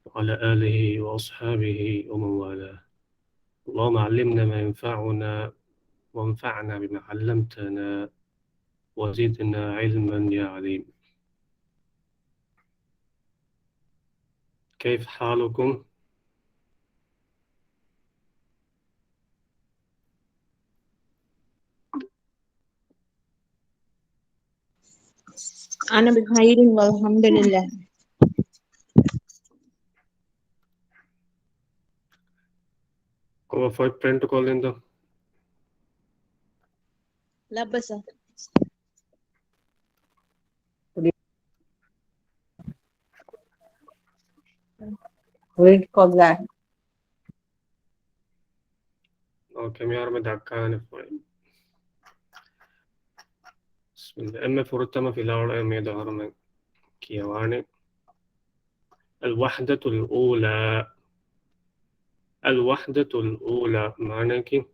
وعلى آله وأصحابه ومن والاه. اللهم علمنا ما ينفعنا وانفعنا بما علمتنا وزدنا علما يا عليم. كيف حالكم؟ أنا بخير والحمد لله. Como foi prento colhendo? لا بس وين كوزا Ok, mi arma da cane foi. بسم الله. أما فرتما في الأول أم يدهر من كيواني. الوحدة الأولى. الوحدة الأولى معنى كي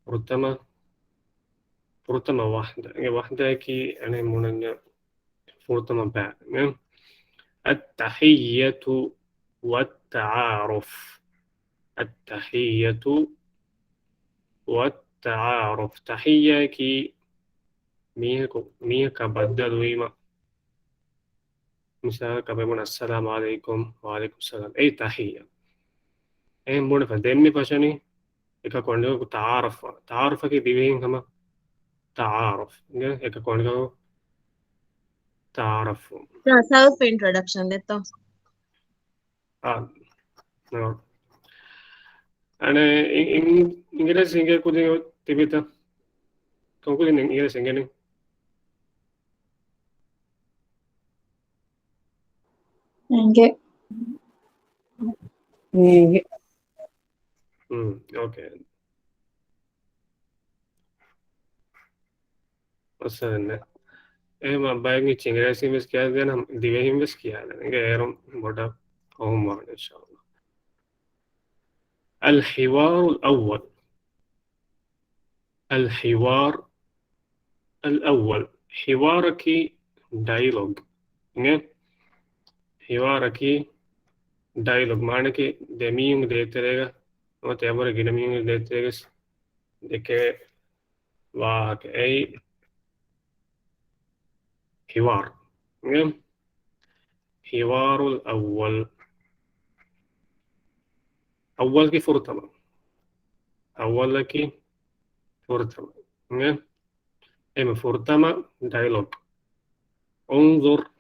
فرتما واحدة. هي واحدة كي أنا منن فرتما بعد. التحية والتعارف. التحية والتعارف. تحية كي ميه كبدل ويما مثال كبيرون السلام عليكم وعليكم السلام أي تحية أي مون فدمي فشاني إذا كنا تعارف كي بيبين كما تعارف إذا كنا تعارف self introduction देता हूँ. آه نعم. أنا إنجليزي إنجليزي كودي تبيتا كم كودي إنجليزي إنجليزي نيجي نيجي أوكي مثلا ما باقي إنجليزي بس كيا ده هم ديوهم بس كيا ده غيرهم بودا هم ما إن شاء الله. الحوار الأول. الحوار الأول حوارك dialogue حوارك dialogue معنى कि दमीयुंग देते रहेगा और त्यावर गिनमीयुंग देते रहेगा देखे वाह के أي حوار حوار الأول أول की فرتما أول की فرتما إما فرتما dialogue انظر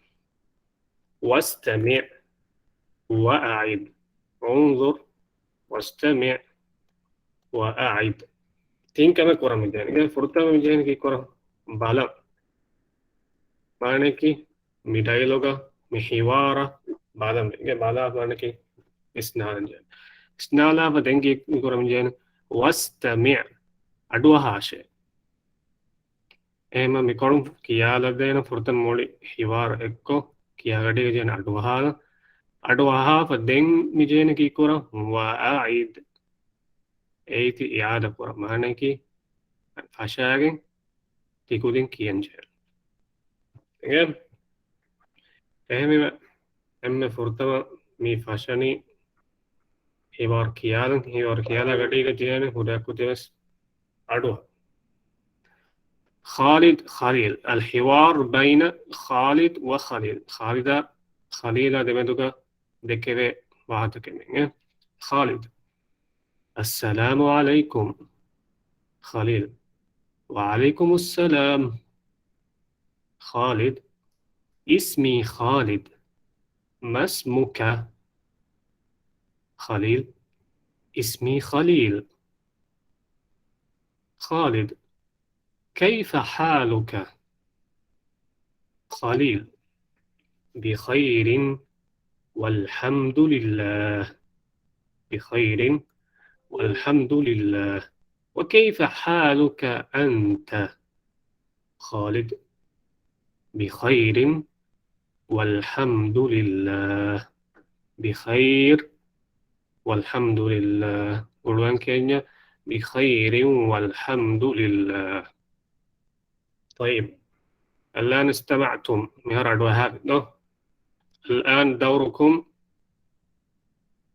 واستمع وأعد انظر واستمع وأعد तीन कमे कोरा में जाएंगे फुर्ता में जाएंगे की कोरा बाला मारने की मिठाई लोगा मिहिवारा बाला में बाला मारने की स्नान जाए स्नाला बदेंगे कोरा में जाएंगे वास्तमिع अडुआ हाशे एमा मिकोरम किया लगदे ना फुर्ता मोली हिवार एक्को किया गडे जाएंगे अडुआ हा बदेंग में जाएंगे की कोरा वाआइद एती याद कोरा मारने की फशागे تيكودين كيانجر تمام فهم أما فرتما مي فاشاني هيوار كيالا غدي جياني هدا كتبس أدو خالد خليل الحوار بين خالد وخليل خليل دمدوغا دكبه واحد كمين خالد السلام عليكم خليل وعليكم السلام خالد اسمي خالد ما اسمك خليل اسمي خليل خالد كيف حالك خليل بخير والحمد لله بخير والحمد لله وكيف حالك أنت خالد بخير والحمد لله بخير والحمد لله قرآن كينيا بخير والحمد لله. طيب الآن استمعتم مهر هذا الآن دوركم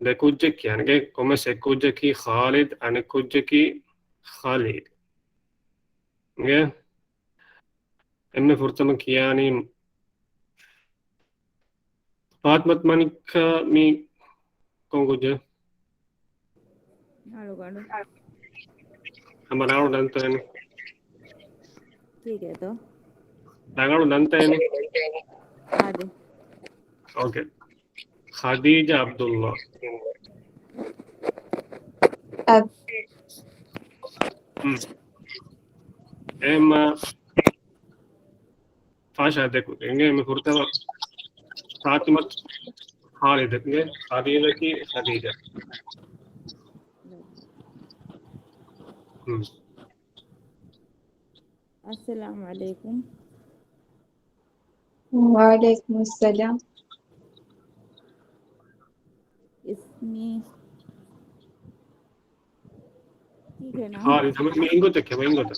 dekujjeki yani come se kujjeki Khalid ane kujjeki Khalid nge emme furtamak yani Fatmat manika mi konguje हालो गाड़ो हमारा danta yani ठीक है तो dagaru danta yani आदे okay Khadija Abdullah Ab. emma fasha deku nge emme furtama Fatmat Khalid nge Khadija ki Khadija अस्सलाम वालेकुम Walaikum assalam. इसमें ठीक है ना Khalid hame ingote kya ingote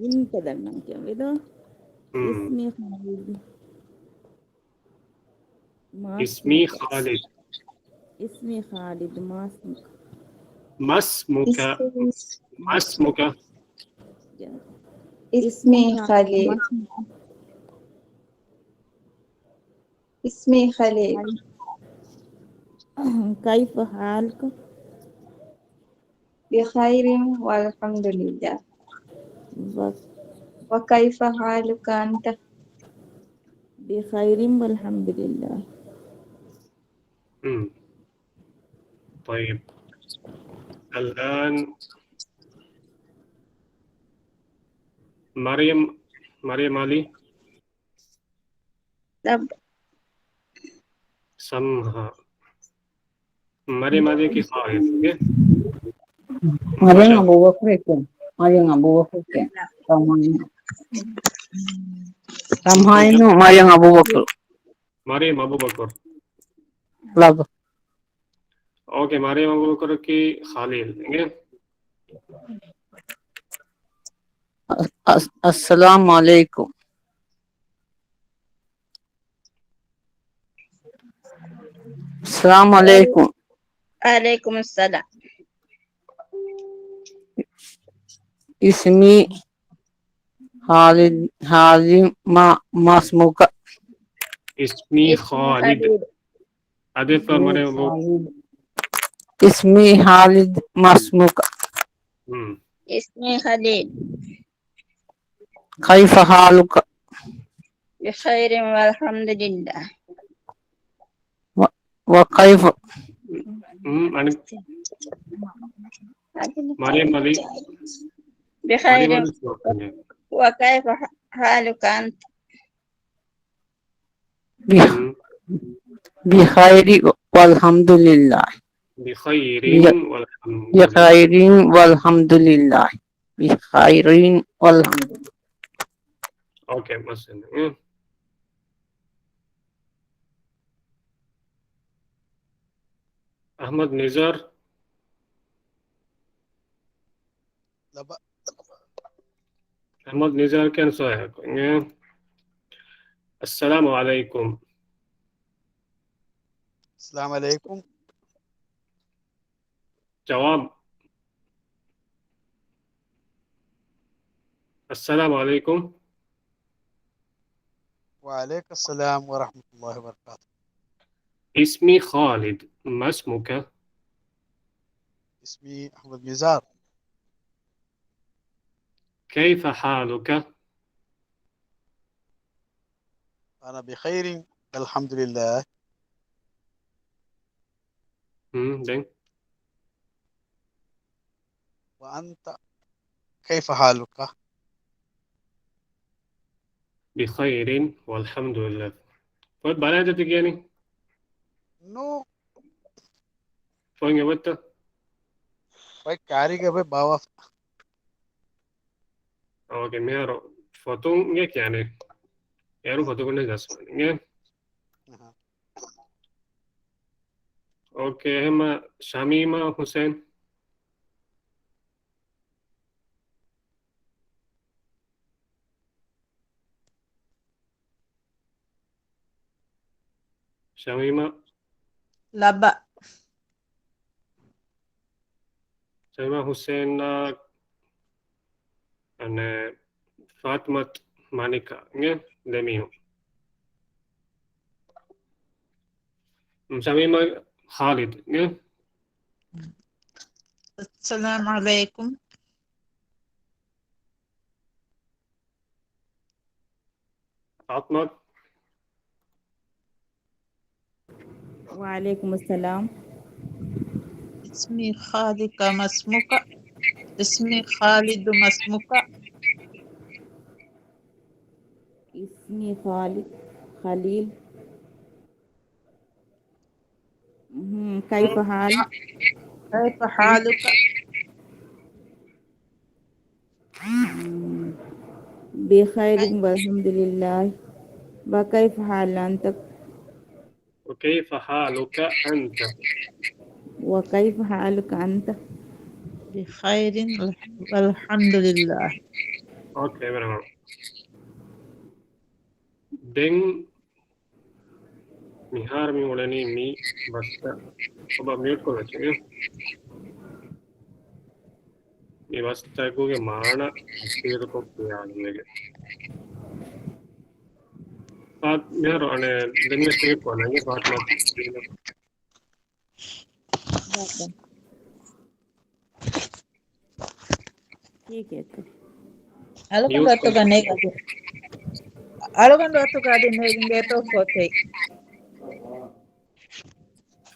इन कदर ना क्या वेदो इसमें खालिद ismi मास्मुका Khalid इसमें Khalid मास्मुका masmuka Is- masmuka Ismi Khalid. मास्मुका Ismi Khalid. كيف حالك بخير والحمد لله. व- وكيف حالك أنت؟ بخير والحمد لله طيب الآن مريم علي लब سمها مريم علي की Khalid okay Mariam Masha Abu Bakr ke? Mariam Abu Bakr ke? Ramhainu Mariam Abu Bakr. مريم أبو بكر Lag. Okay مريم أبو بكر की Khalid okay Assalamu alaikum. Assalamu alaikum. वालेकुम अस्सलाम Ismi Halim Masmuka. اسمي इसमें खालिद खलील अदे पर مريم أبو Ismi Halid Masmuka. इसमें Khalil Kaifa haluka? بخير والحمد لله Wa kaifa أنا مريم علي بخير مريم علي وكيف حالك أنت bikhairi walhamdulillah. بخير والحمد لله Bikhairin walhamdulillah. Bikhairin walhamdulillah. Okay बस أحمد نزار أحمد نزار كان صحيح السلام عليكم السلام عليكم جواب السلام عليكم وعليك السلام ورحمة الله وبركاته اسمي خالد ما اسمك اسمي أحمد نزار كيف حالك أنا بخير الحمد لله دين وأنت كيف حالك بخير والحمد لله فوت بلادتك يعني نو فوين يبتا भाई कारीगर भाई बाबा ओके मेरा फोटो ये क्या है यार फोटो को नहीं दस ये ओके हम शामीमा हुसैन शामीमा लबा Sama Hussein ane Fatmat Manika nge demiho Samima Khalid nge السلام عليكم. Fatmat وعليكم السلام. اسمي خالد، ما اسمك؟ اسمي خالد، ما اسمك؟ اسمي خالد خليل. كيف حالك؟ كيف حالك؟ بخير والحمد لله. وكيف حال أنت؟ وكيف حالك أنت وكيف حالك أنت؟ بخير والحمد لله. Okay benar Deng mihar mi ulani mi basta oba mute ko veche mi basta ko ge mana asir ko piyalege Fat mihar ane denge save ko nange Fatmat ठीक है तो Algo mute ko cuando gané, algo cuando tu gadi ne to fote.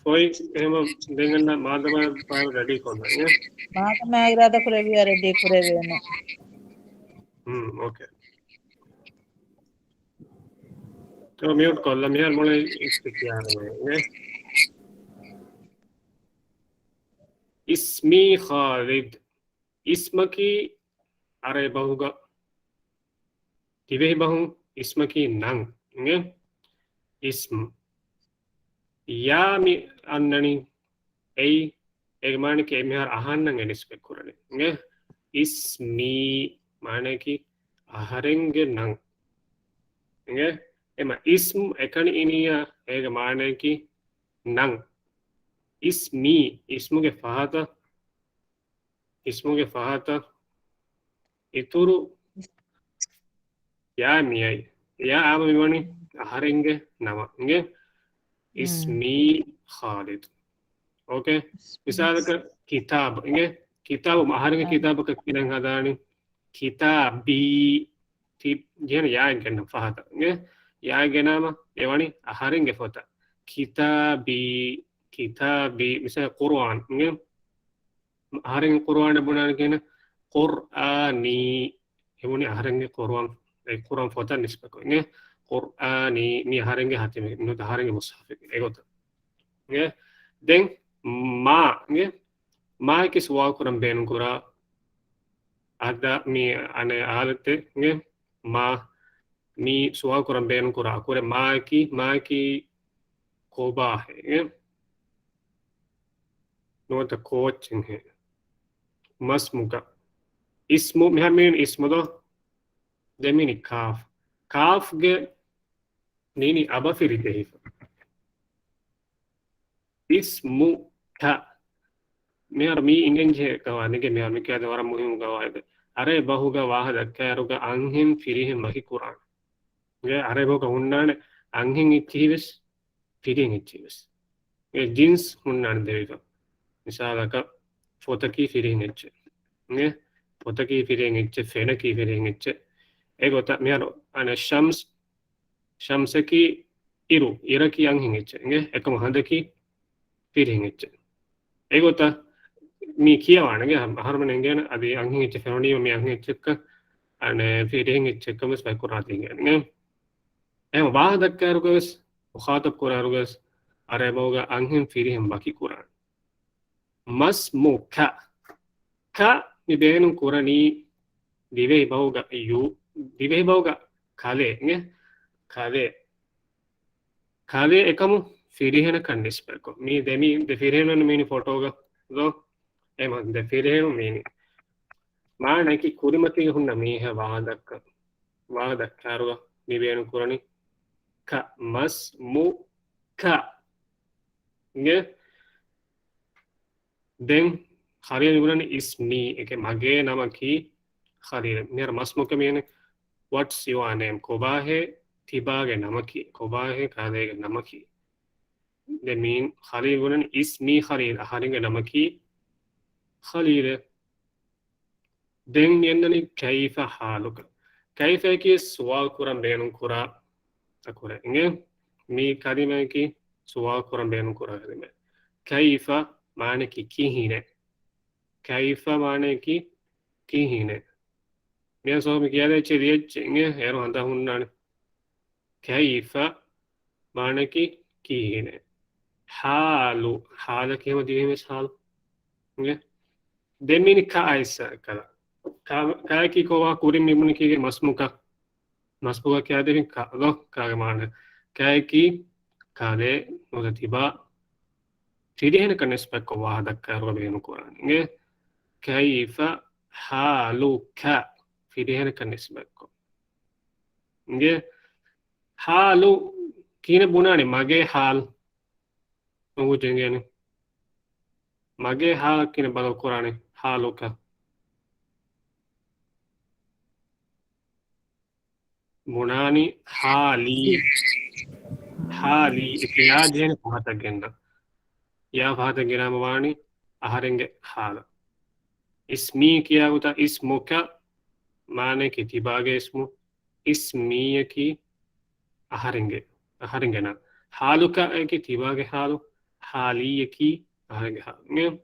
koi ehma denganna madama par ready ko nange Maka me agrada kurevi are de kurevi no. okay to mute ko la mihar mole istikyar ismi Khalid ismaki are bahuga tivehi bahu ismaki nang nge ism yami annani ei egmani ke mehar ahannan enispe kurani nge ismi mane ki aharenge nang nge ema ism ekani iniya ege mane ki nang ismi ismuge fahata ituru yamiyai ya ama miwani aharenge nama nge ismi Khalid okay misalkan kitab nge kitab aharenge kitab ka kinang hadani kitabi tip jen ya genna fahata nge ya genama ewani aharenge fota kitabi misal Quran nge aharenge Quran bunan kena Qur'ani ewani aharenge Quran fota nisbako nge Qur'ani ni aharenge hatime no aharenge mushaf egota nge den nge ma ki suwa kuram ben kura ada mi ane alate nge ma mi suwa kuram ben kura akure ma ki koba hai nge no ta coaching hai masmuka ismu mi hamin ismu do demini kaf ge nini aba firi dehi ismu ta මෙහර මී ඉංගෙන්ජේ ගවානගේ මෙහමිකයාද වර මුහිම ගවායද අරේ බහුග වාහද කෑරුග අංහිම් ෆිරිහෙම් මහි කුරාන් අරේ බෝක උන්නාන අංහින් ඉච්චිහිවෙස් ෆිරිෙන් ඉච්චිවෙස් ජින්ස් උන්නාන දෙවික නිසාලක ෆොතකී ෆිරිෙන් එච්ච පොතකී ෆිරෙන් එච්ච ෆෙනකී ෆිරෙන් එච්ච ඒගොත මෙහර අන ශම්සකී ඉරු ඉරකී අංහින් එච්ච එකම හඳකී ෆිරිෙන් එච්ච ඒගොත mi කියවානගේ හරමනෙන් ගැන අද අංහින් එච්ච ෆෙනොනියම මේ අංහින් එච්චක අන ෆිරිෙන් එච්චකම spy කුරාතින් ගැන එහෙම වාහදක් කරුගස් මුඛාතබ් කුරාරුගස් අරබෝග අංහින් ෆිරිහෙම් බකි Quran masmuka ka mi benu kurani divei bauga kale nge kale ekamu firihena kannis perko mi demi de firihena mini photo ga do ema de firihena mini ma naki kurimati hunna mi ha wadak karuga mi benu kurani ka masmuka nge den Khalil bulan ismi eke mage nama ki Khalil mir masmuka mene what's your name kobahe tibage nama ki kobahe kadege nama ki that mean Khalil bulan ismi Khalil aharinge nama ki Khalil den yendani kaifa haluka kaifa ki sual kuran benun kura akure inge mi kalima ki sual kuran benun kura kalime kaifa maane ki kihine kaifa maane ki kihine miya so mi kiyade chediye inge ero handa hunnane kaifa maane ki kihine halu hala kema dihimes halu inge demini ka aisa kala ka ki ko wa kurim mimuni ki masmuka kya devin ka lo ka maane ka ki kale nodatiba tidihene kanespa ko wa dakka ro benu quran inge kaifa haluka tidihene kanespa ko inge halu kine bunani mage hal ngu jengene mage hal kine balo qurani haluka bunani hali ya jene pahata genna ya pahata gena mawani aharenge hala ismi kiya uta ismuka maane ki tibage ismu ismiya ki aharenge na haluka ki tibage halu haliya ki aharenge halu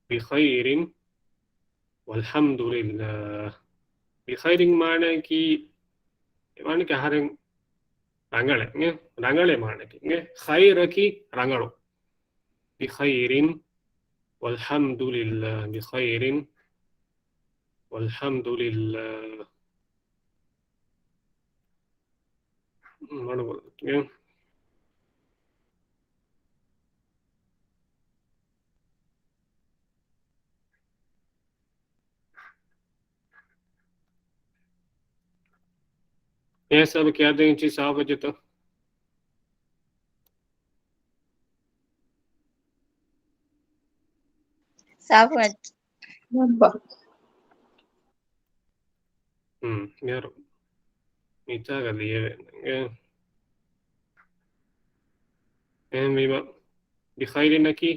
bi khairin walhamdulillah bi khairin maane ki ahareng rangale maane ki khaira ki rangalo bi khairin walhamdulillah bi khairin walhamdulillah ये सब क्या दें ची साफ है तो Safwat. Nabba. यार नीचा कर लिए मीमा बिखाइरी नकी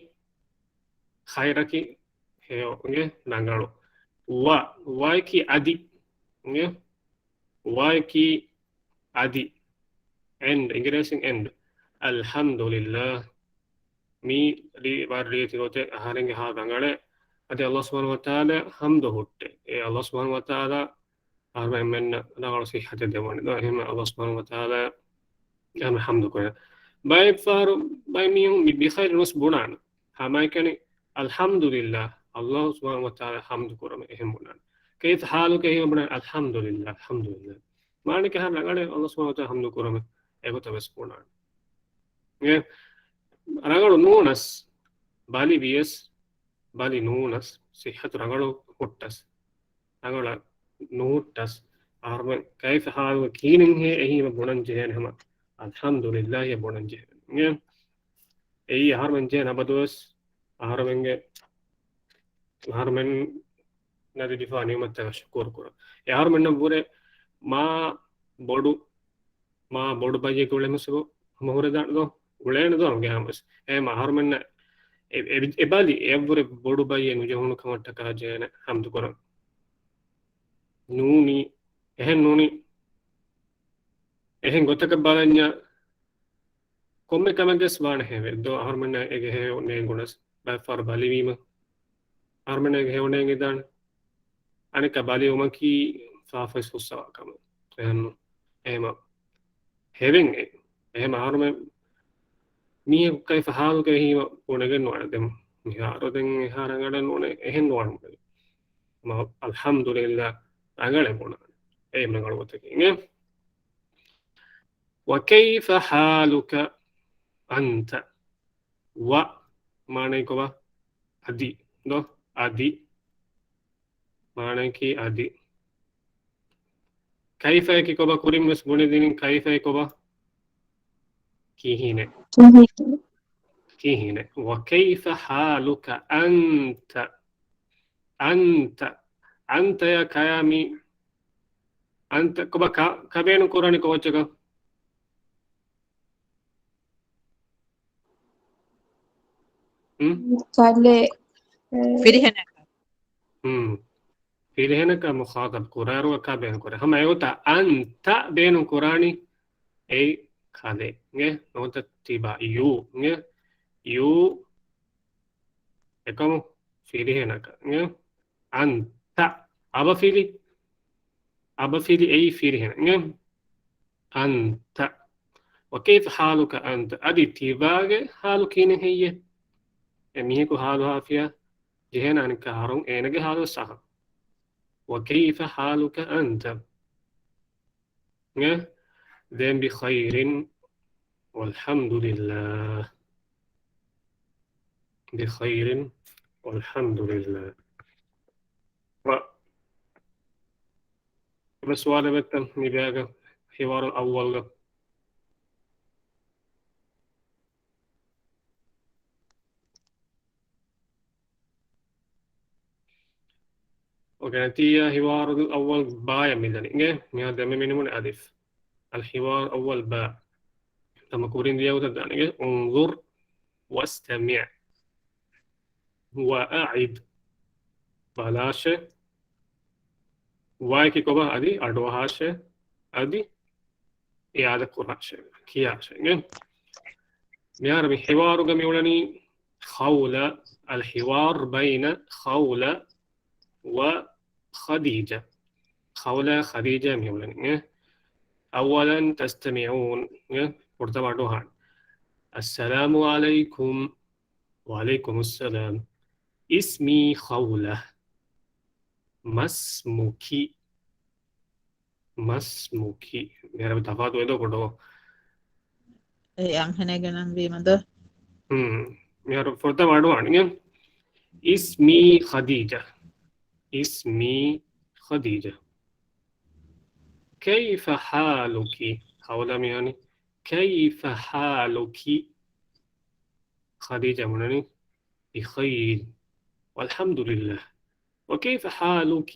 खायरा की है नंगालो वा की आदि वाई की आदि end इंग्रेसिंग end alhamdulillah mi di barri tirote aharenge ha dangale ade Allah subhanahu wa ta'ala hamdu hutte Allah subhanahu wa ta'ala arba men dangalo sihhate demone do hema Allah subhanahu wa ta'ala am hamdu ko bay faru bay mi bi khair nus bunan hamay kani alhamdulillah Allah subhanahu wa ta'ala hamdu ko ram ehem bunan كيف حالك هي من الحمد لله معنى كهر لغاله الله سبحانه وتعالى الحمد كرم ايغو تبسكونا رغالو نونس بالي بيس بالي نونس صحة رغالو هوتس رغالا نوتس ارم كيف حالك كينن هي بونن جهن هم الحمد لله بونن جهن اي هرمن جهن ابدوس هرمن nadi difa nimat shukur kura yar menna bure ma bodu baje ko le musko mohore dan do ulene do nge hamas ma har menna e bali evure bodu baje nu jehunu kamatta ka jena hamdu kura nuni ehen gotaka balanya komme kamages wan heve do har menna ege he ne gunas ba far bali wima har menna ege he one nge dan أنا كبالي وماكي فافس خصوا كمان لأنه إما having إما هارم مية كيف حال كهي ونجن وعدم هاردن هارعنا نونه إهن وارم ما الحمد لله أعلى بونا إما نقول وتكين وكيف حالك أنت ما نيكوا أدي دو أدي माने की आदि कैफा की कोबा कुरिम मस बुने दिन कैफा कोबा की ही ने كيهنا وكيف حالك أنت أنت يا كيامي أنت كبا كبين قراني كوچكا kale Firihena. فيرهنا كمخاطب قرار وكابين قرار هم أيوتا أنت بين قراني أي كذا نه نوتا تبا يو إكمو فيرهنا نه أنت أبا فيلي أي فيرهنا نه أنت وكيف حالك أنت أدي تباغ حالك هي ميهكو حالها فيها جهنا عن كهرون إنك حالو صح وكيف حالك أنت ذن بخير والحمد لله بخير والحمد لله بس وانا بتم نبيعك حوار الأول وكانت هي حوار الأول باء ميداني ميها دم من ألف الحوار الأول باء لما كورين دياو تداني انظر واستمع وأعد بلاش وايكي كوبا أدي أدوهاش أدي إعادة قراش كياش ميها ربي حوار ميولاني خولة الحوار بين خولة وخديجة خولة خديجة ميولاني أولا تستمعون برتبعدوها السلام عليكم وعليكم السلام اسمي خولة ما اسمك मेरा भी तफात हुए तो करो Ang hinaganang bimado. मेरा फुर्ता मारो आने اسمي خديجة كيف حالك خولة يعني كيف حالك خديجة منني بخير والحمد لله وكيف حالك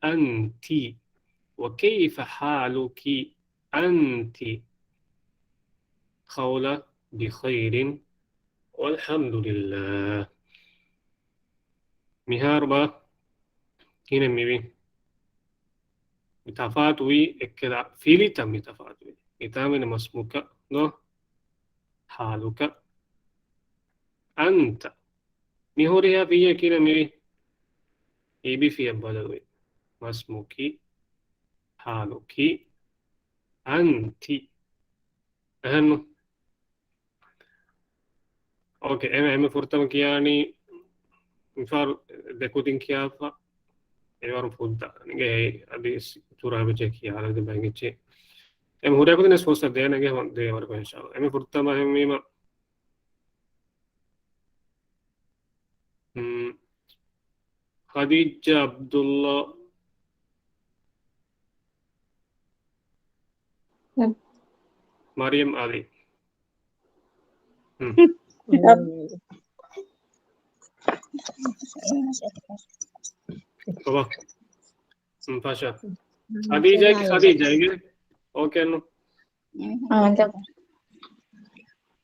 أنت وكيف حالك أنت خولة بخير والحمد لله مهاربا هنا ميبي متفاتوي اكدا فيلي تم متفاتوي إتامن مسموكا نو حالك أنت مهوريها فيها كنا ميبي إيبي فيها بدلوي مسموكي حالك أنت أهنو أوكي أما فرتم كياني مفار دكودين كيافا إيوار فودا نجي أبي سورة بجاكي على ده بانجي أما هو دكودين سوسة ده نجي هون ده ورقة إن شاء الله أما فرتم أهمي ما خديجة عبد الله مريم علي طبعا فاشا خديجة اوكي نو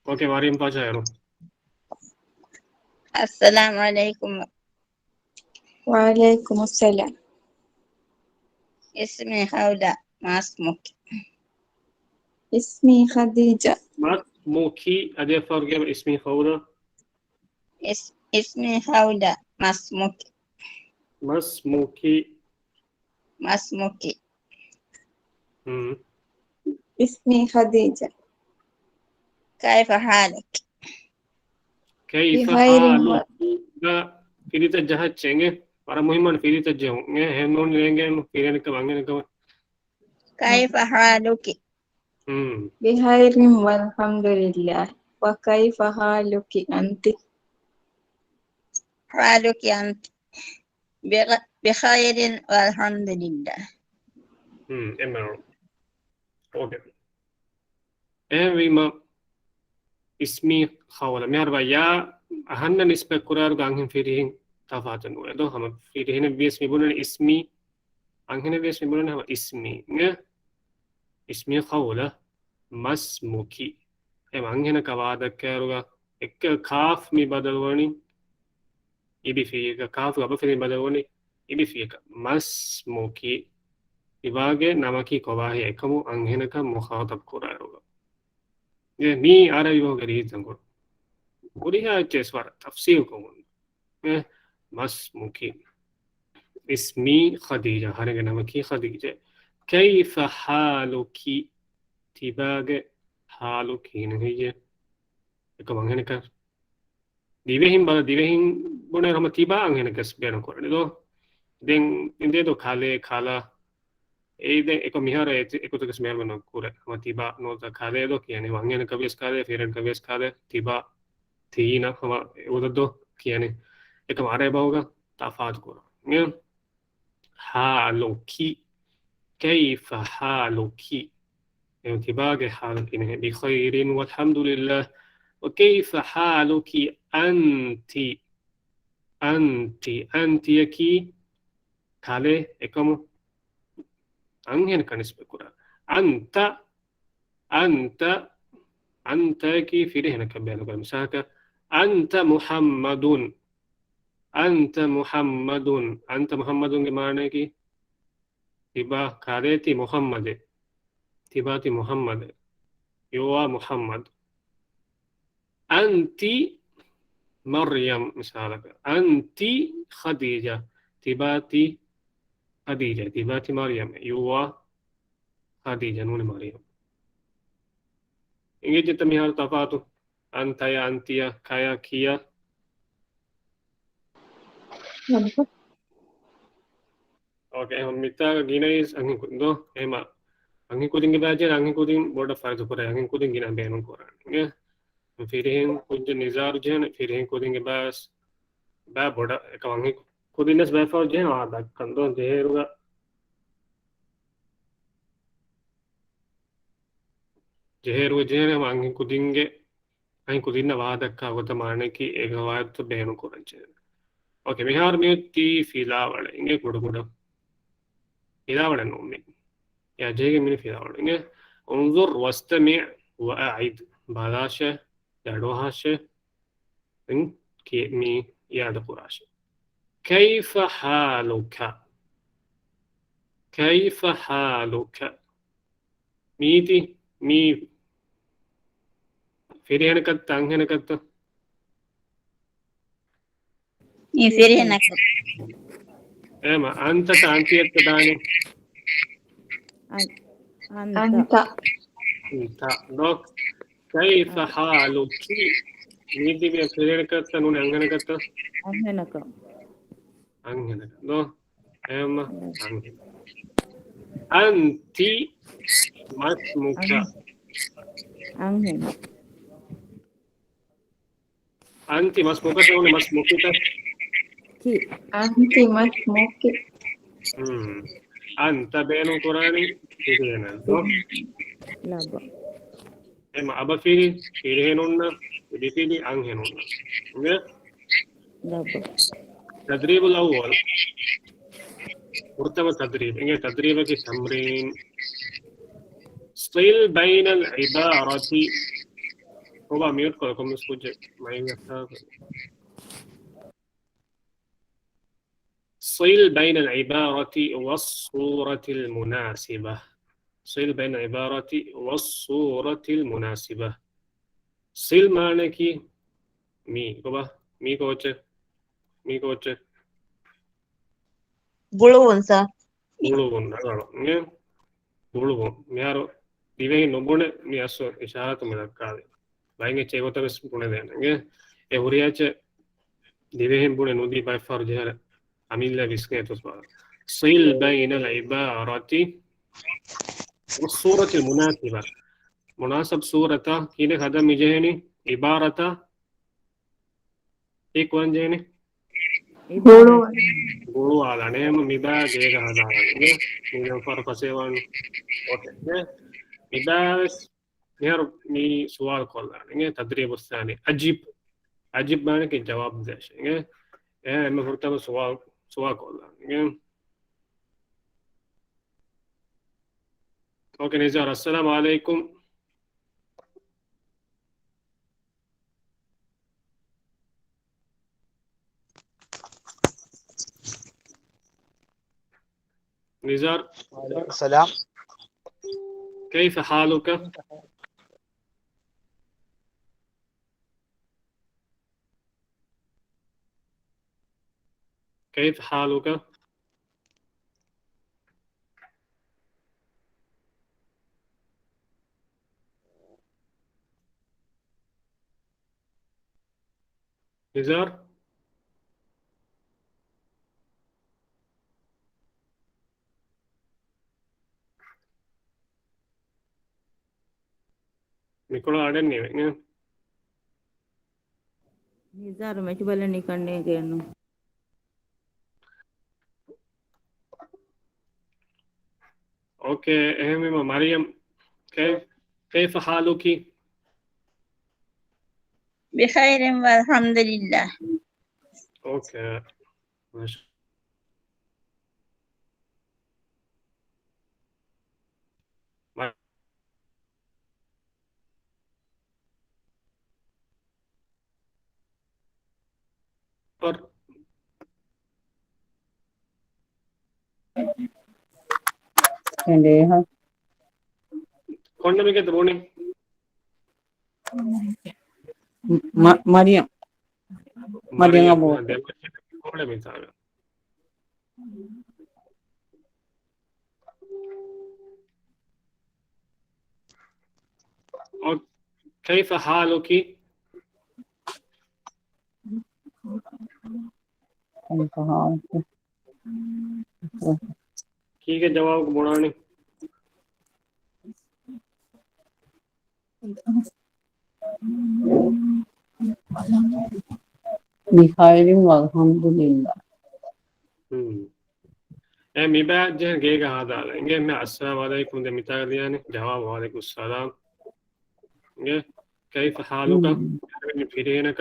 اوكي مريم فاشا يا السلام عليكم وعليكم السلام اسمي خولة ما اسمك اسمي خديجة ما اسمك أدي فرق اسمي خولة اسمي خولة ما اسمك ما اسمك ما اسمك اسمي خديجة كيف حالك كيف بخير حالك لا फिर जहाज चेंगे para muhiman फिर जाऊंगे हेमोन लेंगे फिर के मांगे के كيف حالك بخير والحمد لله وكيف حالك أنت حالك أنت بخير والحمد لله امر اوكي ايما اسمي خولة مهربا يا أهنا نسبة كرار غانهم فيرين تفاتن ويدو هم فيرين بيسمي بولن اسمي أنهنا بيسمي بولن هم اسمي اسمي خولة مسموكي هم أنهنا كوادا كاروغا إك كاف مي بدلوني إبي فيك كاف غبا فيرين بدلوني إبي فيك مسموكي إباغي نمكي كواهي إكمو أنهنا كا مخاطب كراروغا مي عربي وغريب تنقل وليها جسوار تفسير كون مسموكي اسمي خديجة هرجع نمكي خديجة كيف حالك تباغ حالك هي كمان هناك ديبهين بنا رحمة تبا هناك سبيان كورن دو دين إندي دو خالا إيه إكو ميهارة إكو تكس ميهار منو كورن رحمة تبا نوتا خالة دو يعني وانغين كبيس خالة فيرن كبيس خالة تبا تينا هما وددو يعني إكو عربا होगा تفاعل كورن حالك كيف حالك انتباه حالك بخير والحمد لله وكيف حالك أنت يكي كالي إكمو أنهن كنسبة كورا أنت يكي في رهنة كبيرة مساكة أنت محمد كمعنى كي تبا كاليتي محمد تباتي محمد يوا محمد أنت مريم مثالك أنت خديجة تباتي خديجة تباتي مريم يوا خديجة نون مريم إنجي جت ميهار تفاتو أنت يا أنتيا كايا كيا أوكي هم ميتا جينايس أنين كندو إما أنين كودين جباجر أنين كودين بورد فايدو كورا أنين كودين جينا بينون كورا فيرين كنت نزار جن فيرين كودين جباس با بورد كمان كودين نس بافور جن هذا كندو جهيروغا جهيروغا هم أنين كودين نوادا كاغوتا مارنے کی ایک روایت تو بہنوں کو رنچے اوكي ميهار ميوتي في لاوڑ إنجي كودو فيلاوڑ نومي يا جيجي من فيلاوڑ إنجي انظر واستمع وأعد بالاشة يعدوهاشة إن كي مي يعد قراشة كيف حالك ميتي مي فيري هنكت تانغ هنكت في رهنة إما أنت تانتي التداني أنت أنت دوك كيف حالك ميتي بي فيري هنكت نون هنكت أنهنك هنكت دو إما هنكت أنت ما اسمك أنهنك أنت ما اسمك تقول ما اسمك كي أنت مسموك أنت بين القرآن فيرينا لا با إما أبا فيرينونا بدي أنهنونا لا با التدريب الأول مرتبة تدريب إنه تدريب في تمرين صل بين العبارة هو ميوت كلكم نسكت ما ينفع صل بين العبارة والصورة المناسبة صل بين العبارة والصورة المناسبة صل معنى كي مي كوتش بلون سا بلون ميارو ديبه نوبونه مياسو إشارة ملكالي باينه چيگوتا بس بونه دينه اورياچ ديبه بونه نودي باي فرجه أميلا بسكيتوس صل بين العبارة والصورة المناسبة مناسب صورة كده هذا مجهني عبارة إيه كون جهني بولو على نعم مبا جيغا هذا ميجا فرق سيوان أوكي مبا यार मी सवाल कोल्लाने तदरीब الثاني अजीब माने के जवाब देंगे ये मैं फुर्ता में सवाल कोल्लाने ओके निज़ार अस्सलाम वालेकुम निज़ार वालेकुम सलाम كيف حالك كيف حالك نزار Nicola Arden nih Nizar मैं coba nih करने के नु ओके أهم مريم كيف حالك بخير والحمد لله. اوكي ماشي पर Pendeja. कौन नमी के द्रोणी Mariam. Mariam Abu. कौन है मिसाल और كيف حالك ठीक है जवाब बुढ़ाने بخير والحمد لله. मिबा जह गेगा हादा लेंगे मैं अस्सलाम वालेकुम दे मिता दिया ने जवाब वालेकुम सलाम ये كيف حالك फिरेने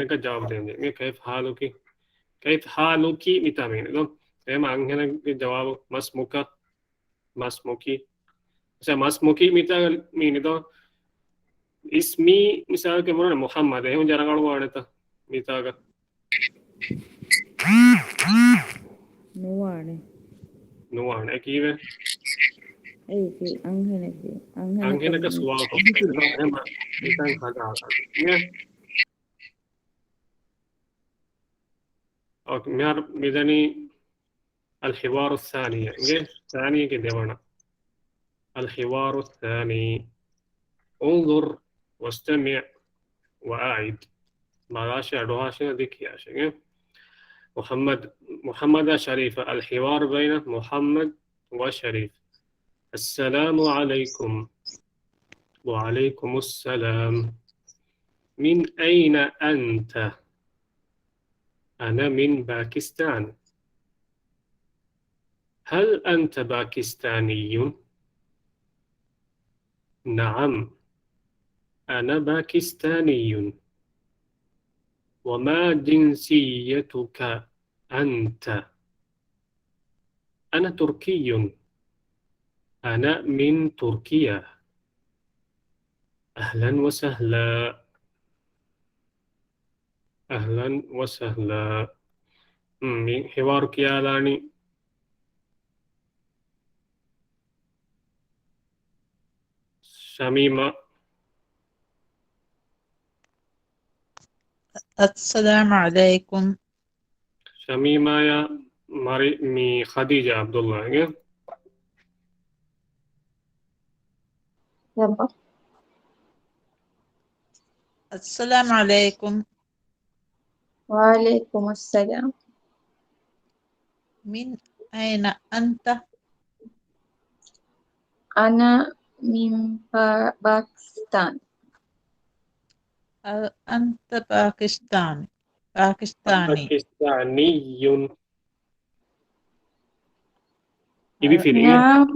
का जवाब देंगे كيف حالك كيف حالك मिता में तो हम अंगने के जवाब masmuki अच्छा masmuki मिता में तो इसमी मिसाल के मोने मोहम्मद है जरा गाड़ो आने था मिता का नुआने की वे अंगने का सवाल को हम मिता खादा आता है और मेरा मिदनी الحوار الثاني ثاني كده وانا الحوار الثاني انظر واستمع وأعد مغاشا دوهاشا ذكي عشان محمد شريف الحوار بين محمد وشريف السلام عليكم وعليكم السلام من أين أنت أنا من باكستان هل أنت باكستاني نعم أنا باكستاني وما جنسيتك أنت أنا تركي أنا من تركيا أهلا وسهلا أهلا وسهلا حوار كيا لاني شميمة السلام عليكم. شميمة يا مي خديجة عبد الله يلا. السلام عليكم. وعليكم السلام. من أين أنت؟ أنا من باكستان. أنت باكستاني. باكستاني يبي في نعم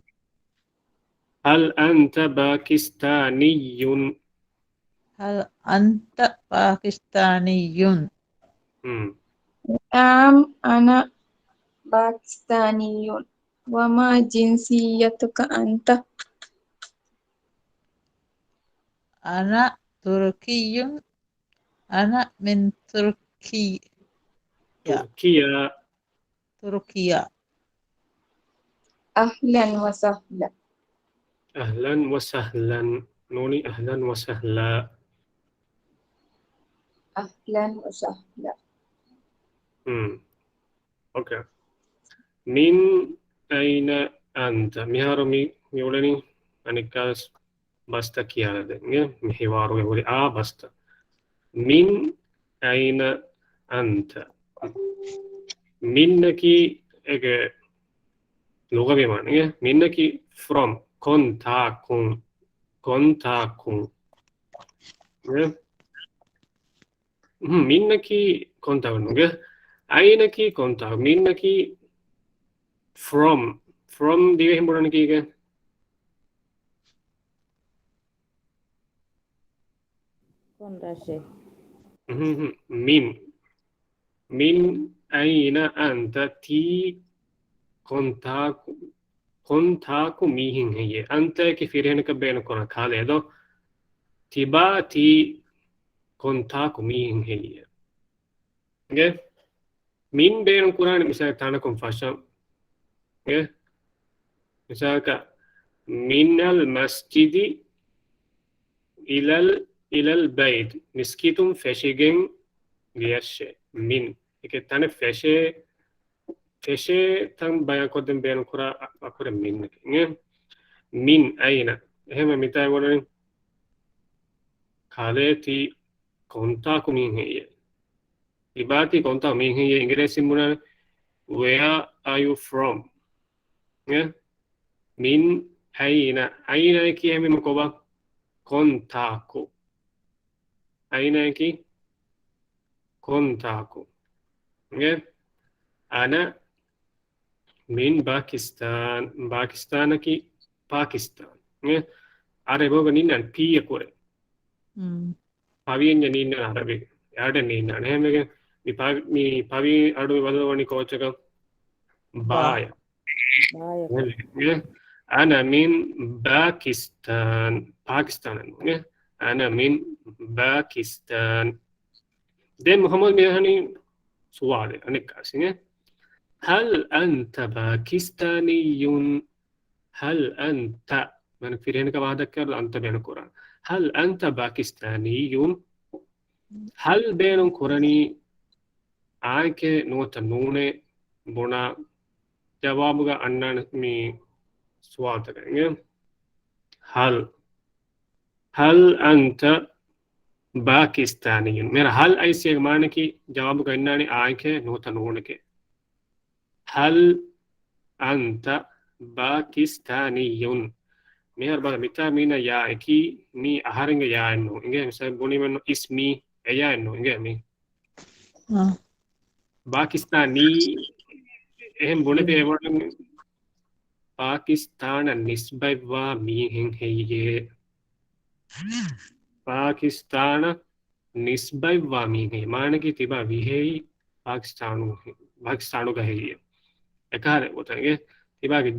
هل أنت باكستاني هل أنت باكستاني؟ نعم أنا باكستاني. وما جنسيتك أنت؟ أنا تركي. أنا من تركيا تركيا. أهلا وسهلا. أهلا وسهلا نوني أهلا وسهلا أهلا وسهلا. أوكي من أين أنت مهارمي يولني أنيكاس بستا كيانا دنگه مهوارو يولي بستا من أين أنت منكي إيه لغة بمعنى منكي from كنتاكم منكي كنتاكم أينكي كنتاكم منكي from දිව එහෙම බලන්න කීක Kon Rashe. من أين أنت تي كنتاكم ميهن هي أنت كفير هناك بين كنا كالي دو تبا تي كنتاكم ميهن هي من بين كنا مثال تانكم فاشم مثال من المسجد إلى البيت مسكيتم فشيجن گیشه من که تنه فشه تن بیان کردن بیان کرا اکر من نکنه من اینا هم میتای ولن خالتی کنتاکو من هیه ibati konta min hiye ingiresi muna where are you from min aina ki hemi makoba kontaku aina ki kontaku ana min Pakistan ki Pakistan are boga ninnan piya kore paviyen ninnan arabe yada ninnan hemege mi pavi adu wadawani kochaka baya أنا من باكستان أنا من باكستان ده محمد ميهاني سؤال أنا كاسين هل أنت باكستاني هل أنت من في هنا بعد كر أنت بين القرآن هل أنت باكستاني هل بين القرآني آيك نوت نونه بنا جوابك أننا مي سؤال تكلم هل أنت باكستاني मेरा हल ऐसे माने कि जवाब करना नहीं आए के नोता नोने के हल अंत बाकिस्तानी मेहर बाग मिता मीना या की मी आहारेंगे या नो इंगे मिसाल बोली में इसमी या नो इंगे मी बाकिस्तानी එහෙන් බොන පේවට පාකිස්තාන නිස්බයිවා මීහෙන් හෙයියේ පාකිස්තාන නිස්බයිවා මීහෙ මානකි තිබා විහෙයි පාකිස්තානු ගහෙයිය එකහර ඔතගේ තිබාගේ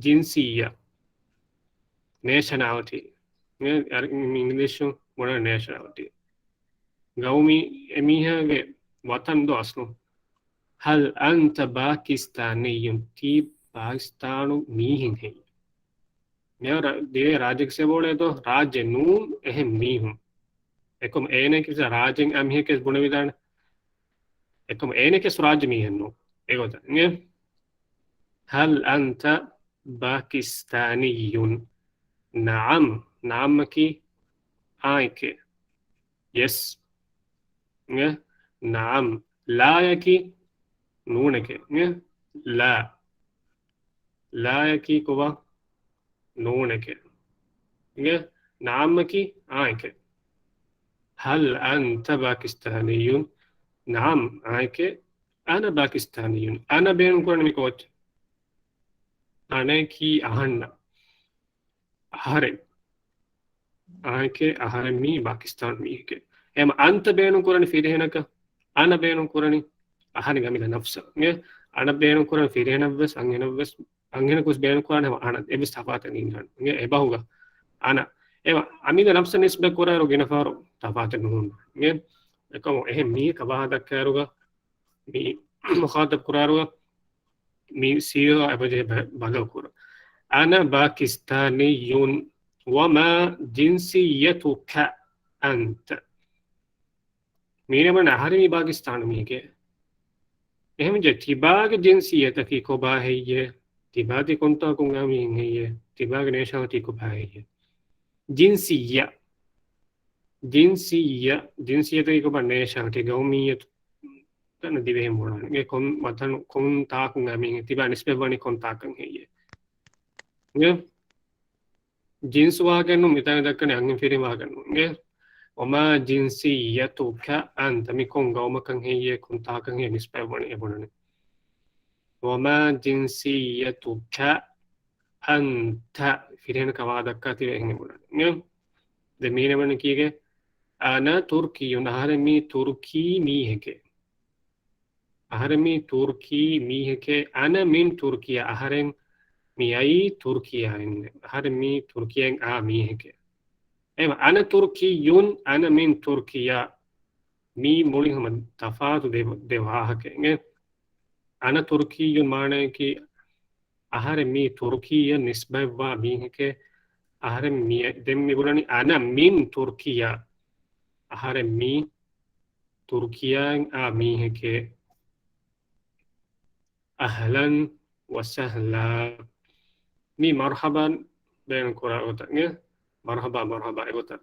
ජින්සීය nationality ඉංග්‍රීසි මොන nationality ගෞමි එමිහගේ වතන් දෝ අස්නු هل أنت باكستاني تي पाकिस्तान मीहिं है मैं दे राज्य से बोले तो राज्य नून अहम मी हूँ एकम एने किस राज्य अम है किस बुने विधान एकम एने किस राज्य मी है नो एक होता है هل أنت باكستاني نعم نعم की आयक yes نعم لا की नून के لا की कोवा नून के नाम की आयक هل أنت باكستاني نعم आयक أنا باكستاني أنا بين كون ميكوت أنا की आहन्ना අහරෙන් ආයකේ අහරෙන් මී පාකිස්තාන් මීකේ එම අන්ත බේනු කරන ෆිරහෙනක අන බේනු කරනි අහරි ගමිල නෆ්ස මේ අන බේනු කරන ෆිරහෙනවස් අංගෙන කුස් බේනු කරන අන එබස් තපාත නින්හන් මේ එබහුග අන එම අමිද නෆ්ස නිස්බ කරාරු ගෙනෆාරු තපාත නුහුන් මේ එකම එහෙම මී කබහදක් කරුග මී මුඛාතබ කරාරුග මී සියෝ එබජේ බගව කර أنا باكستاني وما جنسيتك أنت مين من أهرمي باكستان ميكي එහෙම තිබාගේ ජින්සියතකි කොබා හෙය තිබාති කොන්තා කුංගාමින් හෙය තිබාගේ නේෂාවති කොබා හෙය ජින්සියතකි කොබා නේෂාවති ගෞමියත් තන දිවෙ මොරන මේ කොන් මතන කොන්තා කුංගාමින් තිබා නිස්බෙවනි කොන්තා කන් හෙය නේ ජින්ස් වාගන්නු මෙතන දක්කනේ අංගෙන් ෆිරින් වාගන්නු නේ ඔමා ජින්සියතුක අන්ත මි කොංගවමකන් හෙය කොන්තා කන් හෙය නිස්බෙවනි එබොනනේ ඔමා ජින්සියතුක අන්ත ෆිරින් කවා දක්කා තිබෙ එහෙම මොනනේ නේ දෙමීනවන කීගේ අන තුර්කියුන් අහරමි තුර්කී මීහෙකේ අහරමි තුර්කී මීහෙකේ අන මින් තුර්කිය අහරෙන් මියයි තුර්කියෙන් අහරමි තුර්කියෙන් මීහෙකේ එම අන තුර්කියුන් අන මින් තුර්කියා මී මුලින් හම තෆාතු දෙවාහකේ නේ අන තුර්කියුන් මානේ කි අහරමි තුර්කිය නිස්බවා මීහෙකේ අහරමි දෙම්මි බුලනි අන මින් තුර්කියා අහරමි තුර්කියෙන් මීහෙකේ أهلا وسهلا مي مرحبا بين قراءة مرحبا إغوتا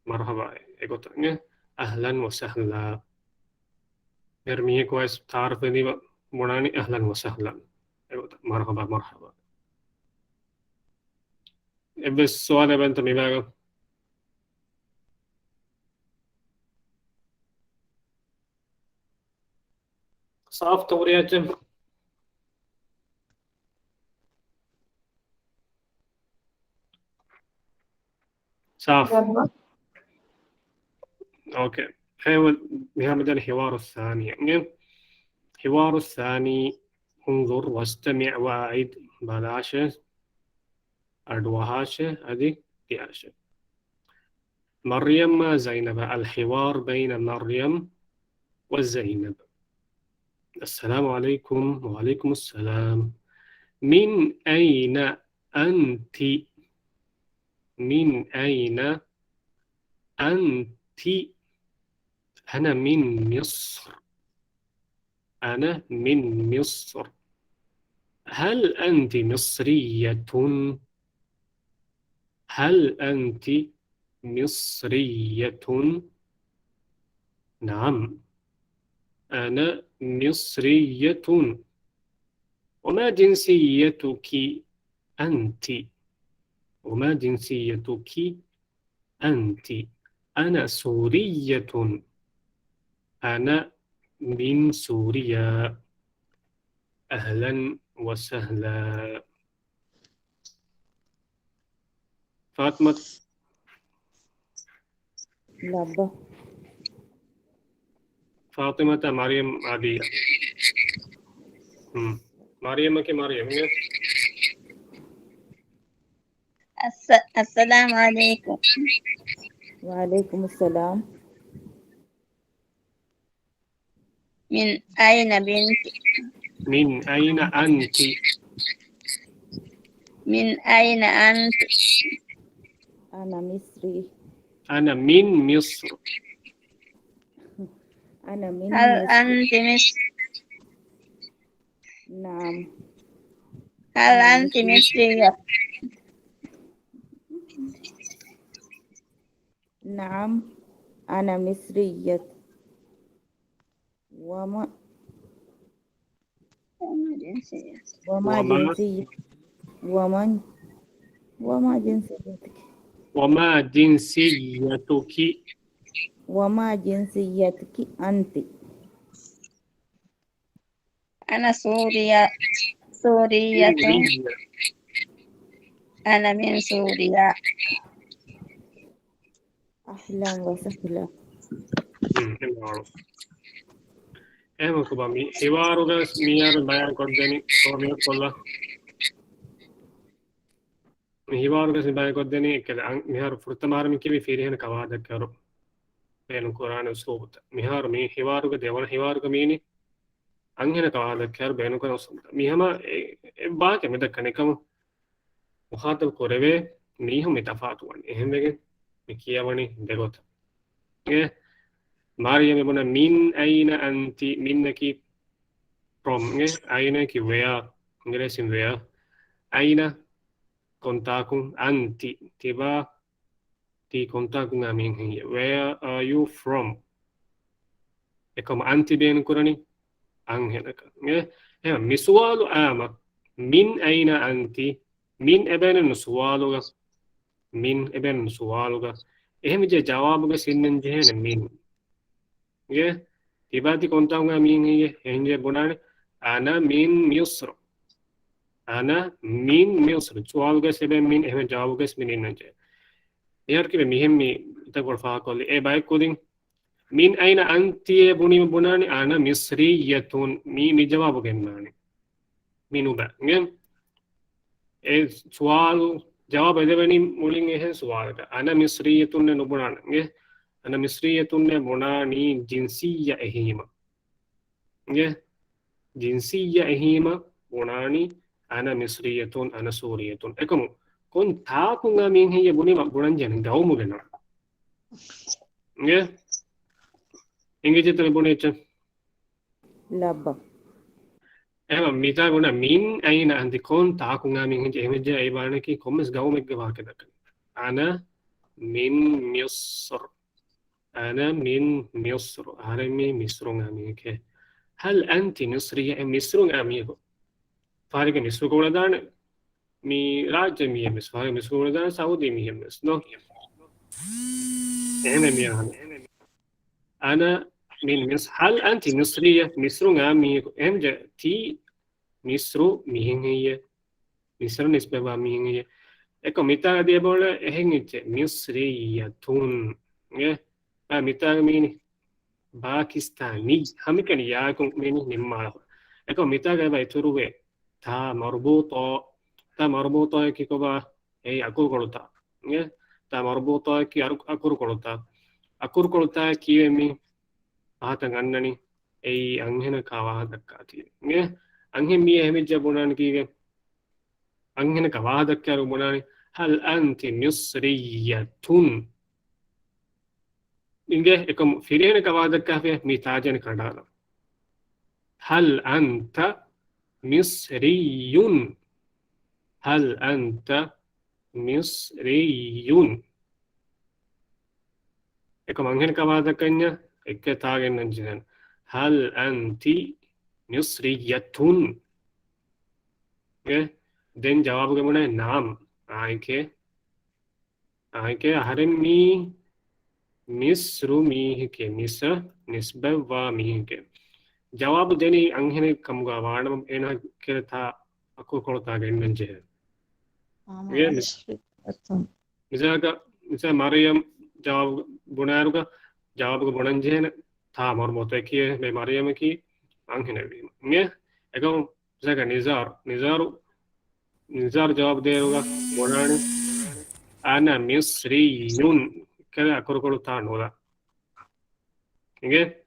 مرحبا إغوتا أهلا وسهلا إرميه كويس تعرف دي مراني أهلا وسهلا إغوتا مرحبا بس سؤال بنت ميباغا صاف توريات صاف اوكي هذا الحوار الثاني الحوار الثاني انظر واستمع واعد بلاشه أردوهاشه هذه دياشه مريم زينب الحوار بين مريم وزينب السلام عليكم وعليكم السلام من أين أنت من أين أنت أنا من مصر أنا من مصر هل أنت مصرية هل أنت مصرية نعم أنا مصرية وما جنسيتك أنت وما جنسيتك أنت أنا سورية أنا من سوريا أهلا وسهلا فاطمة لابا فاطمة مريم عادية مريم كي مريم السلام عليكم. وعليكم السلام. من أين بنت؟ من أين أنت؟ من أين أنت؟ أنا مصري. أنا من مصر. أنا من هل مصر. أنت مصر؟ نعم. هل أنا أنت مصري. مصرية؟ نعم أنا مصرية. وما جنسية؟ وما جنسية وما جنسيتك؟ وما جنسيتك؟ وما جنسيتك أنت؟ أنا سورية. أنا من سوريا. أهلا وسهلا. එහෙම කොබ මේ හිවාරුග මියාර බයන් කොද්දෙනි කොමිය කොල්ල හිවාරුග සිබය කොද්දෙනි එකද මිහාර ෆෘතමාරමි කිවි ෆිරිහෙන කවාදකරු පේනු කුරාන උසූබත මිහාර මේ හිවාරුග දෙවන හිවාරුග මීනි අංහෙන කවාදකරු බේනු කරන උසූබත මිහම බාක මෙදකනිකම මුහාතල් කොරවේ මීහු මෙතෆාතුවන් එහෙම වෙගෙන් මේ කියවනි දෙගොත ඒ Maria me pone min aina anti minnaki from aina ki where inglés in where aina kontakun anti tiba ti kontakun amin where are you from e como anti ben kurani anhelaka e misualu ama min aina anti min eben sualuga min eben sualuga එහෙම je jawabuga sinnen jehene min Tibati kontaunga mingi henje bonane ana min misr ana min misr sualuga sebe min ehme jawabuga minin nanje yar kibe mihemmi ita gorfa kolli e bay kodin min aina anti e bunim bonane ana misriyatun mi jawabu gennane minuba ngem e sualu jawab edevani mulin ehen sualaka ana misriyatun ne nobonane nge أنا مصرية بناني جنسية أهيمة جنسية أهيمة بناني أنا مصرية أنا سورية أكمل كون تاكونا مين هي بني بنان جن داومو جنا إنجي جت بني تش لبا أما ميتا بنا مين أين عندي كون تاكونا مين هي إمجة أي بانكي كومس داومك جواكده أنا من مصر أنا من مصر أرمي مصر أميك هل أنت مصرية أم مصر أميك فارق مصر كولدان مي راج مي مصر فارق مصر كولدان سعودي مي مصر نو أنا من مصر هل أنت مصرية مصر أميك أم تي مصر ميهنية مصر نسبة ميهنية إكو ميتا دي بولا إهنية مصرية تون මිතාග මීනි පාකිස්තානී හමිකන යාකුම් මිනි නිම්මාලහ එක මිතාගබ ඉතුරුවේ තා මරබෝතෝයකි කොබා ඒ අකුරු කොළුතා තා මරබෝතෝයකි අකුරු කොළුතා කියවෙමි පහත ගන්නනි ඒ අංහෙන කවාහ දක්කාතිය අංහෙ මිය හෙමිජ්ජ බුණාන කීවේ අංහෙන කවාහ දක්කරු බුණානි හල් අන්ති මිස්රියතුන් إنجه إكم فيرين كوادك كافية ميتاجن كردانا هل أنت مصري هل أنت مصري إكم أنهن كوادك كنيا إكا تاجن ننجدن هل أنت مصرية دين جوابك منه نعم آئكي أهرمي मिस्रु मीह के मिस्र निस्बत व मीह के जवाब देने अंगने कमगा वाणम एना के था अको कोता गेंडन जे ये मिसा मरियम जवाब बुनारुगा जवाब को बुनन जे था मोर मोते की बे मरियम की अंगने भी ये एको जगह निजार जवाब देगा बुनाने ana misriyun كذا أكرر تانولا إيه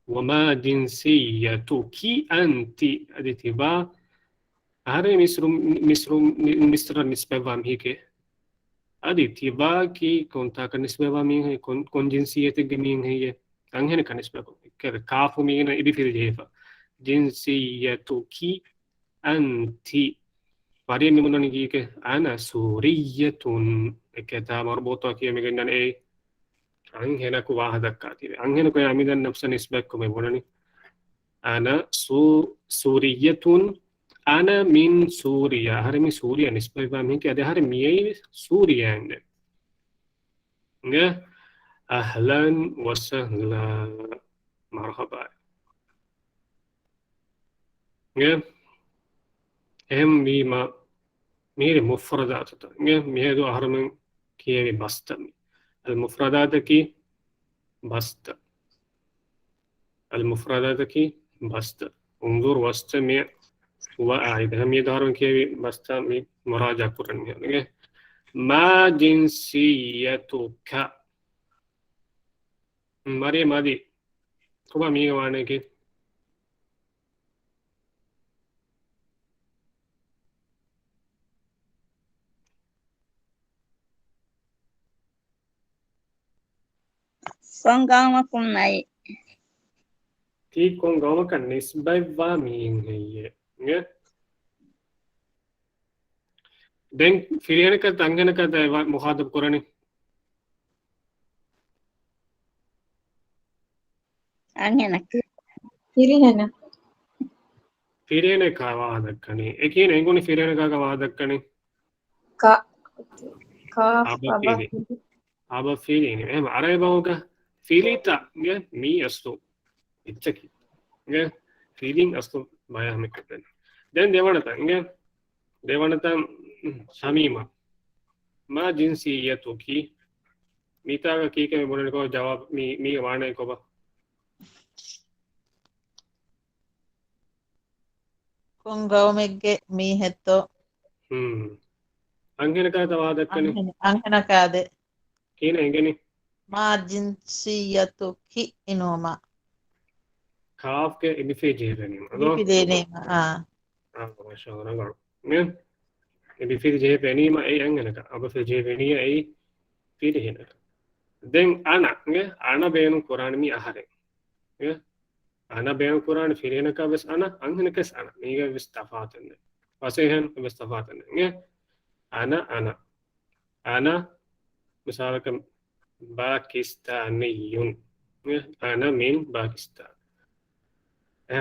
وما جنسيتك أنت أديتبا هذا مصر نسبة وامهيك أديتبا كي كونتا كنسبة وامهيك كون جنسيتك مين أنهن كنسبة كذا كافو مين إبي في الجيفة جنسيتك أنت Varia mi munani ki ana suriyatun ekata marbuta ki megendan e anghena ku wahadakkati anghena ko amidan nafsa nisbak ko me munani ana suriyatun ana min suriya har mi suriya nisbak ba min ki ade har mi suriya ande nge ahlan wa sahlan marhaba nge em bima ميري مفردات ميهدو أهرمن كيوي بستا المفردات كي بستا المفردات كي بستا انظر واستمع وأعد هم يدهرون كيوي بستا مراجعة قرن ما جنسيتك مريم هذه كما ميغا وانكي Kongamakum nai. تي كون غوما كان نسبة وامين هي دين فيريانا كتانغنا كتا مخاطب قراني Anghenak. Hirihena. فيريانا كاوادكني اكين انغوني فيريانا كاوادكني Ka. Kaf. أبا Aba. فيلي أبا فيلي إم عربي فيليتا مي أصله إتشكي feeling أصله بايا مكتن then ديوانتا شميمة ما جنسيتك ميتا كي كم بولن کو جواب مي وانا کو با Kungawmegge mihetto अंगन का तवादकने anhenakade किन एंगनी ma jinsiyatuki inoma. खाफ के इबिफे जेबनी अदो Ifidenema. माशाअल्लाह नगर ने इबिफे जेबनी मा ए अंगन का अब फे जेबनी ए फिर है ना then ana beenu Quran mi ahare ana beenu Quran firena ka bes ana anghene kes ana miga bes tafaten wasehen bes tafaten ana misalkan Pakistaniyun ana min Pakistan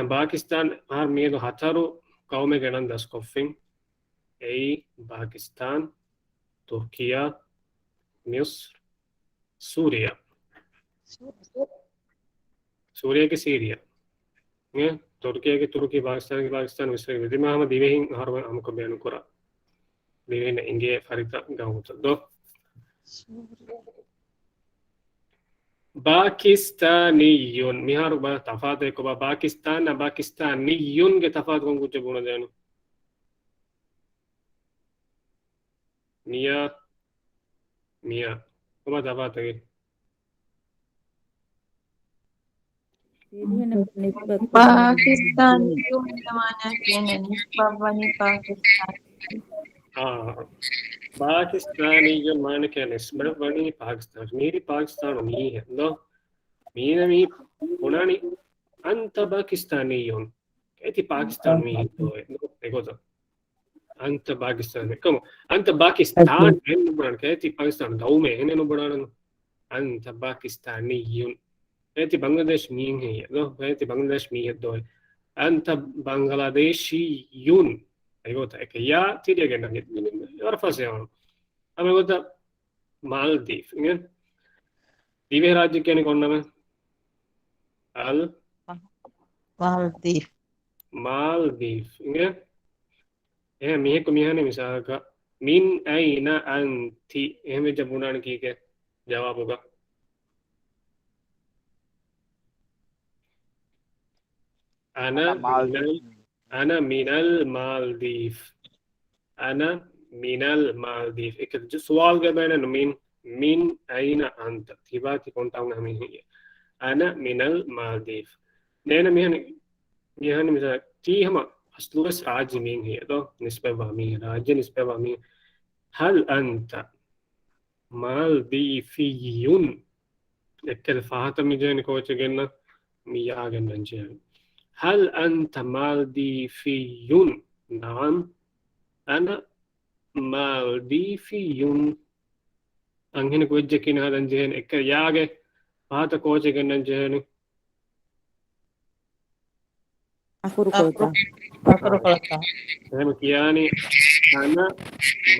Pakistan har miedo hataru kaume ganan das koffin ei Pakistan Turkiya Misr Surya Surya की Syria तुर्की की तुर्की पाकिस्तान मिस्र की विधि में हम दिवे ही हर हमको बयान करा दिवे ने इंगे फरिता गाँव चल दो पाकिस्तानीयुन मिहार बा तफात है को पाकिस्तान ना पाकिस्तानीयुन के तफात को कुछ बोलना जानो मिया Kuma tafat lagi. Pakistan itu mana kena nisbah bani Pakistan. Pakistani जो मान के निस्बत बनी पाकिस्तान मेरी पाकिस्तान नहीं है लो मीना मी पुरानी अंत पाकिस्तानी यून कहती पाकिस्तान में तो है देखो तो अंत पाकिस्तान में कम अंत पाकिस्तान है नो बड़ा कहती पाकिस्तान गाँव में है नो बड़ा अंत पाकिस्तानी यून कहती बांग्लादेश में है लो कहती बांग्लादेश में है तो है अंत बांग्लादेशी यून देखो तो एक या तीन के नाम और फंसे हम हमें बोलता मालदीव इंगे दीवे राज्य क्या नहीं करना में मालदीव इंगे ये मिहे को मिहा ने मिसाल का मिन आइना अंती ये में जब बुनान की के जवाब होगा أنا من المالديف أنا من المالديف एक सवाल का मैंने من أين أنت تبغى تكون تعمل همين هي أنا من المالديف لأن ميهان مثلا تي هم أصله راجع مين هي तो نسبة وامي راجع نسبة وامي هل أنت مالديفيون لكن فاهم ميجان كوتش جنة مياه جنة جان هل أنت مالديفي؟ نعم أنا مالديفي أنهن كوجكين هذا جهن إكر ياغه هذا كوجه جنن جهن Aku kota. هم كياني أنا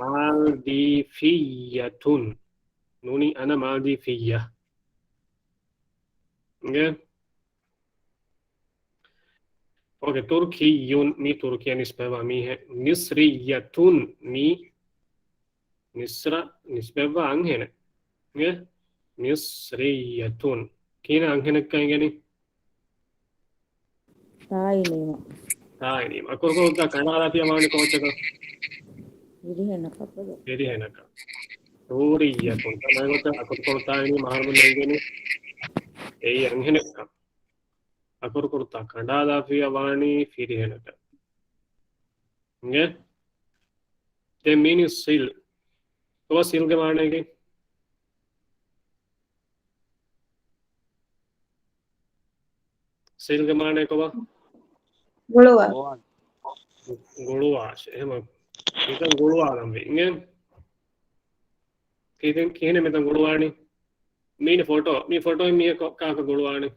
مالديفية نوني أنا مالديفية Oke, Turkiyun mi Turkiye nisbe wa mi hai. Misriyatun mi Misra nisbe wa anghene. Nge? Misriyatun. Kina anghene kaingeni. තායිනීම Taini. Akur ko ta kanara pia mani ko chaka. විරිහෙන කපද Eri henaka. Turiyatun. Tamai ko ta akur ko taini mahar mun nengeni. Ei anghene ka. Akur ko ta kanara pia mani firi henaka. Nge? The meaning sil. तो seal के मारने की seal के मारने को ගොළුවා ගෝවන් गुड़ुआश එහෙම ඉතින් ගුළුවා නම් වෙන්නේ කීනේ මෙතන ගුළුවානේ මේ ෆොටෝ මේ කාක ගුළුවානේ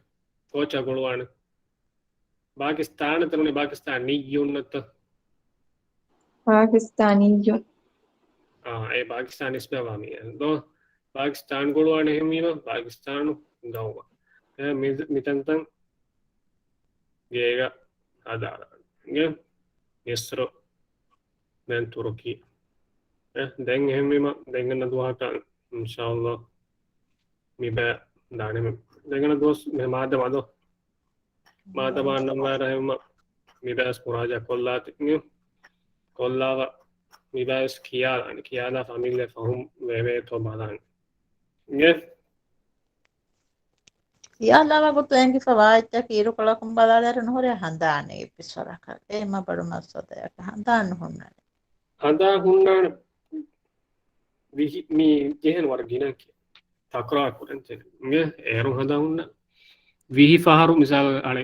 කොච්චා ගුළුවානේ පාකිස්තාන තරුනේ පාකිස්තාන නියුන්නත පාකිස්තානීයෝ ඒ පාකිස්තාන ඉස්බවා මේ දෝ පාකිස්තාන ගුළුවානේ එහෙම වීම පාකිස්තාන ගවවා මෙතන තන් ගේග ආදාර ගේ Misro dan Turki. Den hemima dengan duhata insyaallah miba dane dengan dos me mado mada namara hemma miba spuraja kollat ni kollava miba kiala famiglia fahum veve to badan nge Yalla ko tengi fawaita kiru kala kumbala der no re handane episora ka e ma badu masada ya handan hunna hada hunnan mi jehen wargina takra kurante nge eru hada hunna vihi faharu misal ale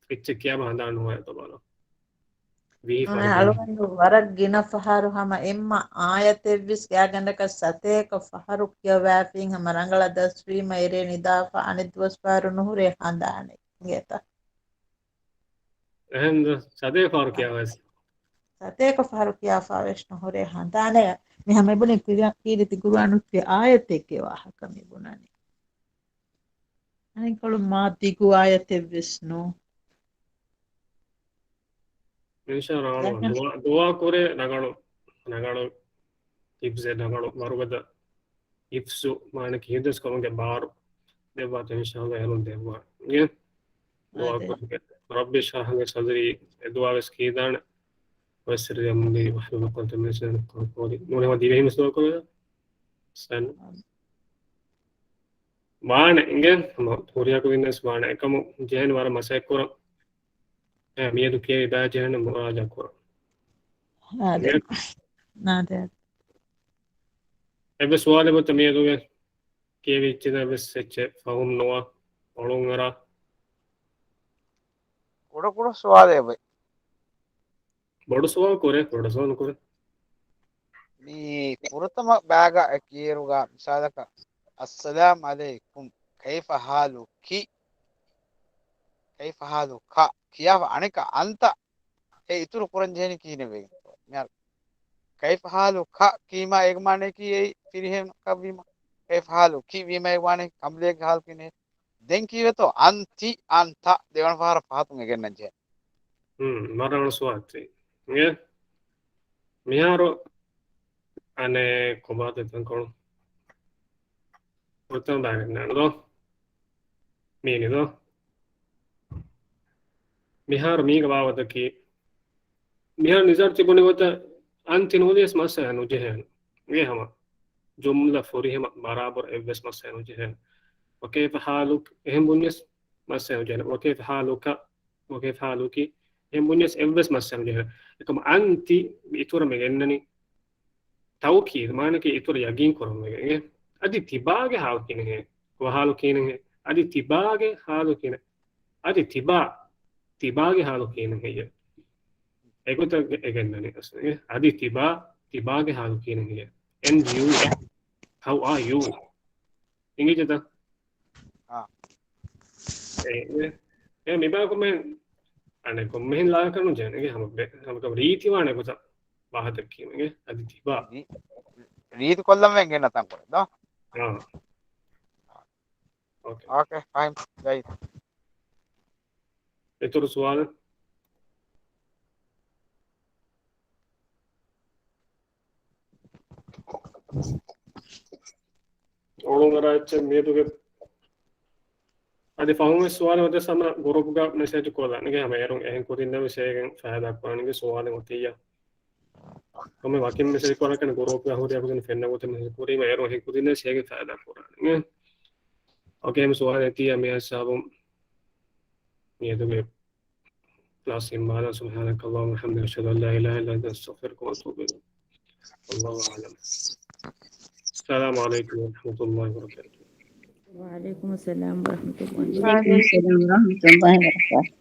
ecce kiyama hada no ya to balo vihi faharu alugandu warak gina faharu hama emma ayate vis ya gandaka sateka faharu kya wafing hama rangala dasri ma ere nidafa anidwas faru no re handane ngeta and sade faharu kya was sateka faharu kya fawesh no re handane mi hame bune kiriti guranu te ayate ke wahaka mi bunani ani kalu mati ku ayate vis no inshallah dua kore nagano tipse nagano marugada ifsu mane kides kolonge bar deba inshallah helon deba nge dua kore rabbi shrah li sadri dua skidan wasir yamni wahlul uqdatan min lisani yafqahu qawli nune wadi behin so ko san mane nge mo thoriya ko innes mane ekam jehen war masek kora miedu ke ba jehen muraja kora nade ebbe suale mot miedu ke vichida besseche fahum noa olungara කුඩ ස්වාදය bye bodu sual kore bodu sual kore මේ පුරතම bag කියරුගා මිසාලක අස්සලාම් අලයිකුම් කයිෆ හාලුකි කයිෆ හාලුකා කියාව අනික අන්ත ඒ ඉතුරු පුරංජේනි කීන වේ මෙයා කයිෆ හාලුකා කීමා ඒක මානේ කී ඒ පිරිහෙම කවීම කයිෆ හාලුකි වීම ඒ වානේ කම්ලේක හාල් කිනේ දැන් කීවතෝ අන්ති අන්ත දෙවන පාර පහතුන් එගෙන්නජේ marano suati nge miharo ane kobate tan kon portan da na do mini do miharo mi ga bawata ki miharo nizar tibone wata antin hodies masa anu jehen nge hama jumla furihima barabar evs masa anu jehen وكيف حالك هم بنيس masa anu jehen وكيف حالك وكيف حالك هم بنيس evs masa anu jehen كم أنت بيتورا مجنني توكيد ما أنا كي يتورا يجين كرام مجنني أدي تباعه حال كينه وحالو كينه أدي تباعه حالو كينه أدي تباعه حالو كينه هي أيكو تا مجنني أصلا أدي تباعه حالو كينه هي and you how are you إنجي جدا ميبا كمان أنا كمان لا كانوا جاني هم كم ريتي وانا كذا बाहर की में अदिति बा රීති කොල්ලම වෙන්ගෙන නැතන් කොහෙද okay okay fine guys ये तो सवाल Oulun karaitse mietuke adi fahumi suwale wate sama gurupuga message kola nige hama erung ehin kutinna misegen fayda kona nige suwale watiya kome wakin message kola kan gurupuga huri akutin fenna wote message kuri ma erung ehin kutinna segen fayda kona nige oke hem suwale tiya mi asabum mietuke class imbala subhanakallahumma wa hamdika ashhadu an la ilaha illa anta astaghfiruka wa atubu ilayk wallahu a'lam. Assalamu alaikum warahmatullahi wabarakatuh. وعليكم السلام ورحمة الله وعليكم السلام ورحمة الله وبركاته.